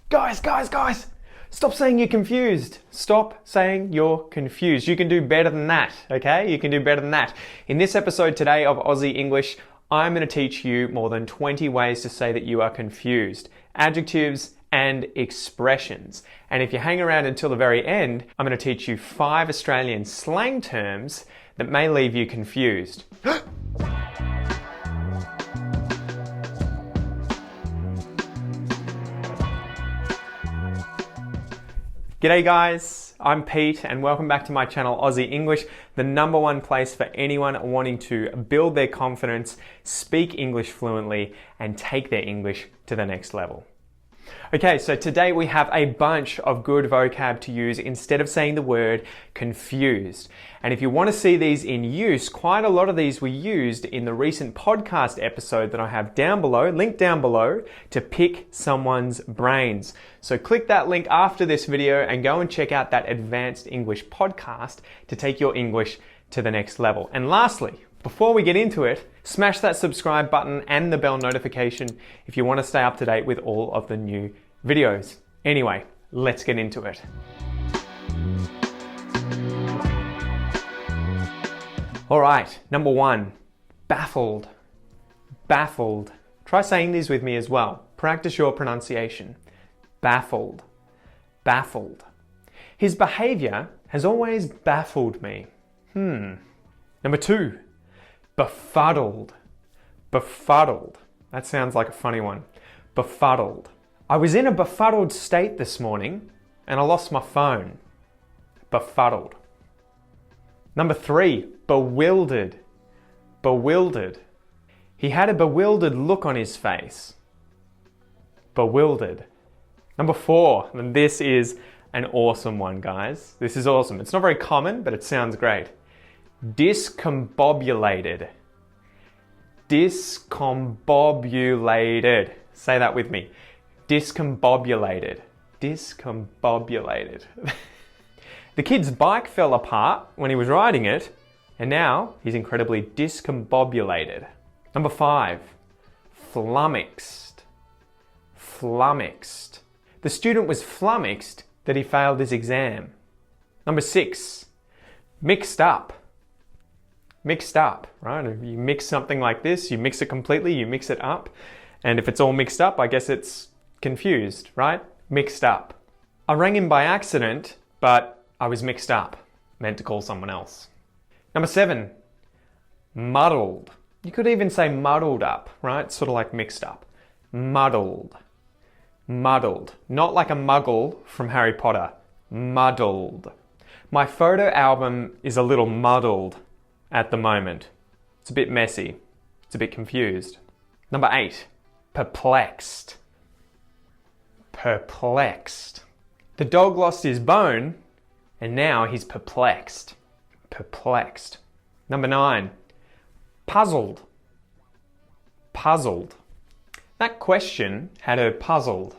Guys! Stop saying you're confused. Stop saying you're confused. You can do better than that, okay? You can do better than that. In this episode today of Aussie English, I'm going to teach you more than 20 ways to say that you are confused. Adjectives and expressions. And if you hang around until the very end, I'm going to teach you 5 Australian slang terms that may leave you confused. G'day guys, I'm Pete and welcome back to my channel Aussie English, the #1 place for anyone wanting to build their confidence, speak English fluently and take their English to the next level. Okay, so today we have a bunch of good vocab to use instead of saying the word confused. And if you want to see these in use, quite a lot of these were used in the recent podcast episode that I have down below, linked down below, to pick someone's brains. So click that link after this video and go and check out that Advanced English podcast to take your English to the next level. And lastly, before we get into it, smash that subscribe button and the bell notification if you want to stay up to date with all of the new videos. Anyway, let's get into it. All right, #1, baffled. Baffled. Try saying these with me as well. Practice your pronunciation. Baffled. Baffled. His behavior has always baffled me. #2, befuddled. Befuddled. That sounds like a funny one. Befuddled. I was in a befuddled state this morning and I lost my phone. Befuddled. #3, bewildered. Bewildered. He had a bewildered look on his face. Bewildered. #4, and this is an awesome one, guys. This is awesome. It's not very common, but it sounds great. Discombobulated. Discombobulated. Say that with me. Discombobulated. Discombobulated. The kid's bike fell apart when he was riding it, and now he's incredibly discombobulated. #5, flummoxed. Flummoxed. The student was flummoxed that he failed his exam. #6, mixed up. Mixed up, right? If you mix something like this, you mix it completely, you mix it up. And if it's all mixed up, I guess it's confused, right? Mixed up. I rang him by accident, but I was mixed up. Meant to call someone else. #7, muddled. You could even say muddled up, right? Sort of like mixed up. Muddled. Muddled. Not like a muggle from Harry Potter. Muddled. My photo album is a little muddled at the moment. It's a bit messy. It's a bit confused. #8, perplexed. Perplexed. The dog lost his bone and now he's perplexed. Perplexed. #9, puzzled. Puzzled. That question had her puzzled.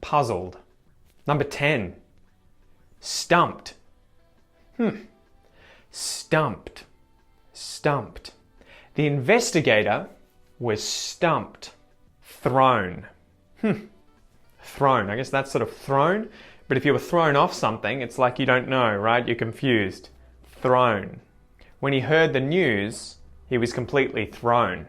Puzzled. #10, stumped. Stumped. Stumped. The investigator was stumped. Thrown. Thrown. I guess that's sort of thrown, but if you were thrown off something, it's like you don't know, right? You're confused. Thrown. When he heard the news, he was completely thrown.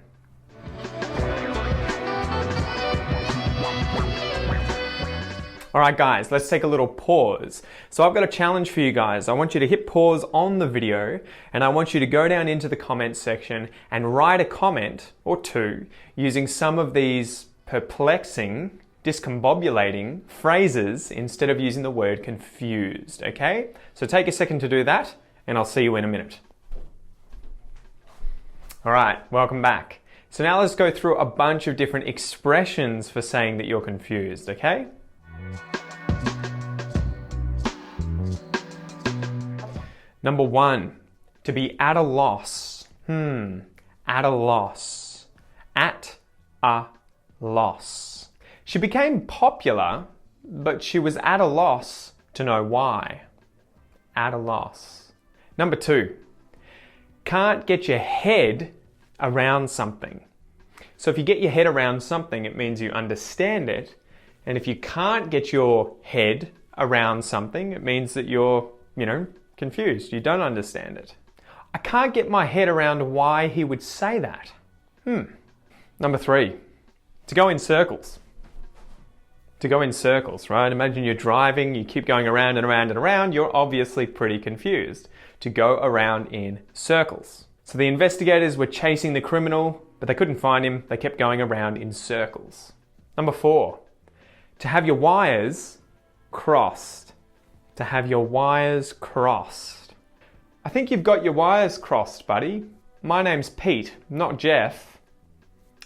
All right, guys, let's take a little pause. So I've got a challenge for you guys. I want you to hit pause on the video and I want you to go down into the comments section and write a comment or two using some of these perplexing, discombobulating phrases instead of using the word confused, okay? So take a second to do that and I'll see you in a minute. All right, welcome back. So now let's go through a bunch of different expressions for saying that you're confused, okay? #1, to be at a loss. At a loss. At a loss. She became popular, but she was at a loss to know why. At a loss. #2, can't get your head around something. So if you get your head around something, it means you understand it. And if you can't get your head around something, it means that you're, confused. You don't understand it. I can't get my head around why he would say that. Number 3, to go in circles. To go in circles, right? Imagine you're driving, you keep going around and around and around, you're obviously pretty confused. To go around in circles. So the investigators were chasing the criminal, but they couldn't find him. They kept going around in circles. Number 4, to have your wires crossed. To have your wires crossed. I think you've got your wires crossed, buddy. My name's Pete, not Jeff.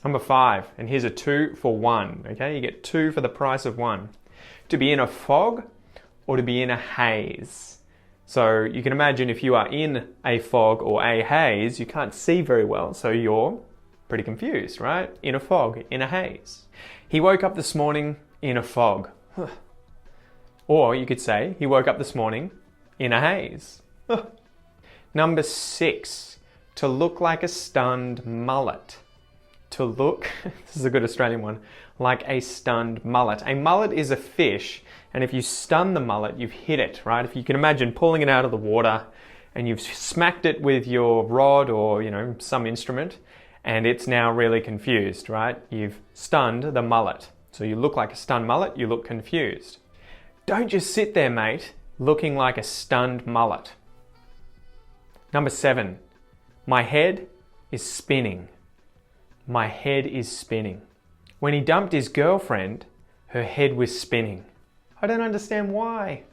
Number 5, and here's a 2 for 1, okay? You get 2 for the price of 1. To be in a fog or to be in a haze. So you can imagine if you are in a fog or a haze, you can't see very well, so you're pretty confused, right? In a fog, in a haze. He woke up this morning in a fog. Or you could say, he woke up this morning in a haze. Number 6, to look like a stunned mullet. To look, this is a good Australian one, like a stunned mullet. A mullet is a fish, and if you stun the mullet, you've hit it, right? If you can imagine pulling it out of the water and you've smacked it with your rod or, some instrument, and it's now really confused, right? You've stunned the mullet. So you look like a stunned mullet, you look confused. Don't just sit there, mate, looking like a stunned mullet. Number 7, my head is spinning. My head is spinning. When he dumped his girlfriend, her head was spinning. I don't understand why.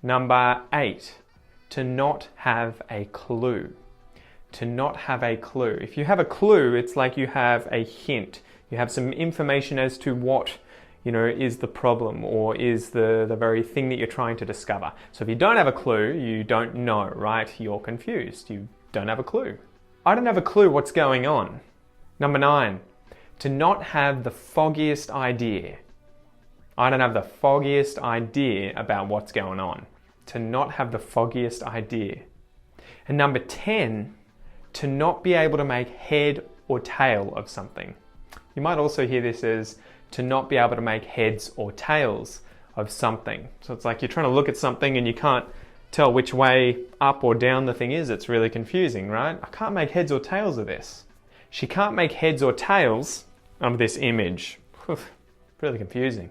Number 8, to not have a clue. To not have a clue. If you have a clue, it's like you have a hint. You have some information as to what, is the problem or is the very thing that you're trying to discover. So if you don't have a clue, you don't know, right? You're confused. You don't have a clue. I don't have a clue what's going on. Number 9, to not have the foggiest idea. I don't have the foggiest idea about what's going on. To not have the foggiest idea. And number 10, to not be able to make head or tail of something. You might also hear this as to not be able to make heads or tails of something. So it's like you're trying to look at something and you can't tell which way up or down the thing is. It's really confusing, right? I can't make heads or tails of this. She can't make heads or tails of this image. Really confusing.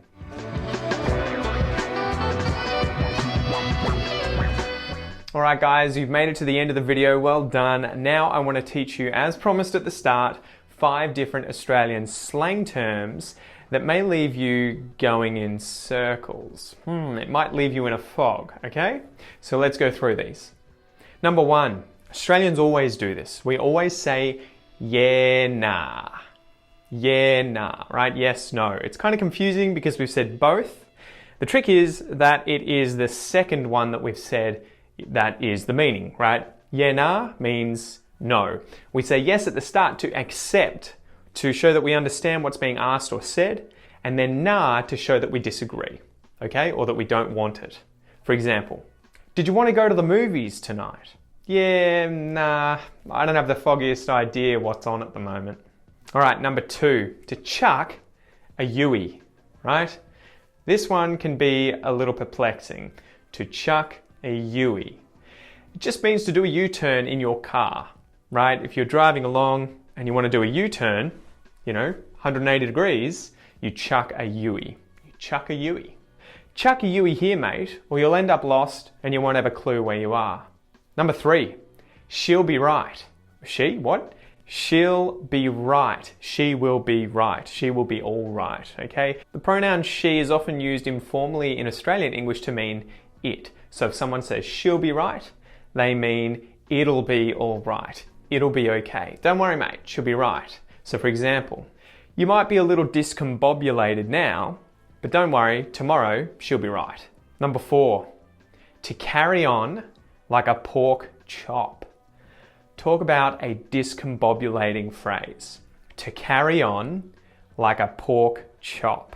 Alright guys, you've made it to the end of the video. Well done. Now I want to teach you, as promised at the start, 5 different Australian slang terms that may leave you going in circles. It might leave you in a fog, okay? So let's go through these. Number 1, Australians always do this. We always say yeah, nah. Yeah, nah, right? Yes, no. It's kind of confusing because we've said both. The trick is that it is the second one that we've said that is the meaning, right? Yeah, nah means no. We say yes at the start to accept, to show that we understand what's being asked or said, and then nah to show that we disagree, okay? Or that we don't want it. For example, did you want to go to the movies tonight? Yeah, nah, I don't have the foggiest idea what's on at the moment. All right, number 2, to chuck a Yui, right? This one can be a little perplexing. To chuck a Yui. It just means to do a U-turn in your car, right? If you're driving along and you want to do a U-turn, 180 degrees, you chuck a Yui. You chuck a Yui. Chuck a Yui here, mate, or you'll end up lost and you won't have a clue where you are. Number 3, she'll be right. She? What? She'll be right. She will be right. She will be all right, okay? The pronoun she is often used informally in Australian English to mean it. So if someone says she'll be right, they mean it'll be all right. It'll be okay. Don't worry, mate, she'll be right. So for example, you might be a little discombobulated now, but don't worry, tomorrow she'll be right. Number 4, to carry on like a pork chop. Talk about a discombobulating phrase. To carry on like a pork chop.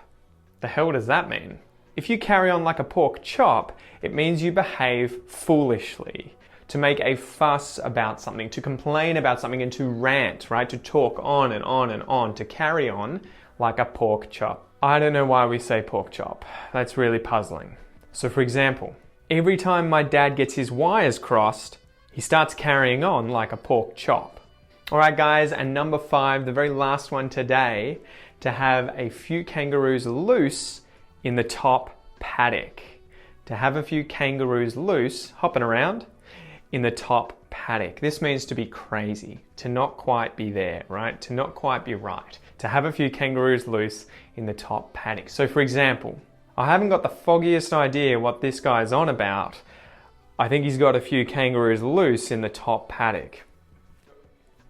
The hell does that mean? If you carry on like a pork chop, it means you behave foolishly. To make a fuss about something, to complain about something, and to rant, right? To talk on and on and on. To carry on like a pork chop. I don't know why we say pork chop. That's really puzzling. So for example, every time my dad gets his wires crossed, he starts carrying on like a pork chop. Alright guys, and number 5, the very last one today, to have a few kangaroos loose in the top paddock. To have a few kangaroos loose, hopping around, in the top paddock. This means to be crazy, to not quite be there, right? To not quite be right. To have a few kangaroos loose in the top paddock. So for example, I haven't got the foggiest idea what this guy's on about. I think he's got a few kangaroos loose in the top paddock.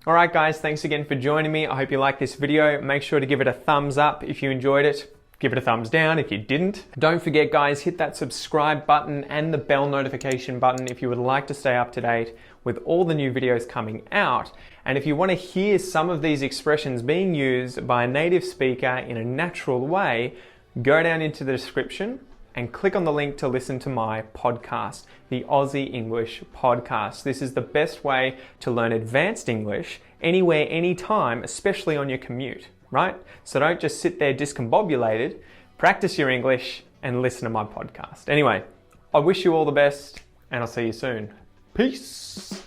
Alright guys, thanks again for joining me. I hope you liked this video. Make sure to give it a thumbs up if you enjoyed it. Give it a thumbs down if you didn't. Don't forget guys, hit that subscribe button and the bell notification button if you would like to stay up to date with all the new videos coming out. And if you want to hear some of these expressions being used by a native speaker in a natural way, go down into the description and click on the link to listen to my podcast, the Aussie English Podcast. This is the best way to learn advanced English anywhere, anytime, especially on your commute, right? So don't just sit there discombobulated, practice your English and listen to my podcast. Anyway, I wish you all the best and I'll see you soon. Peace.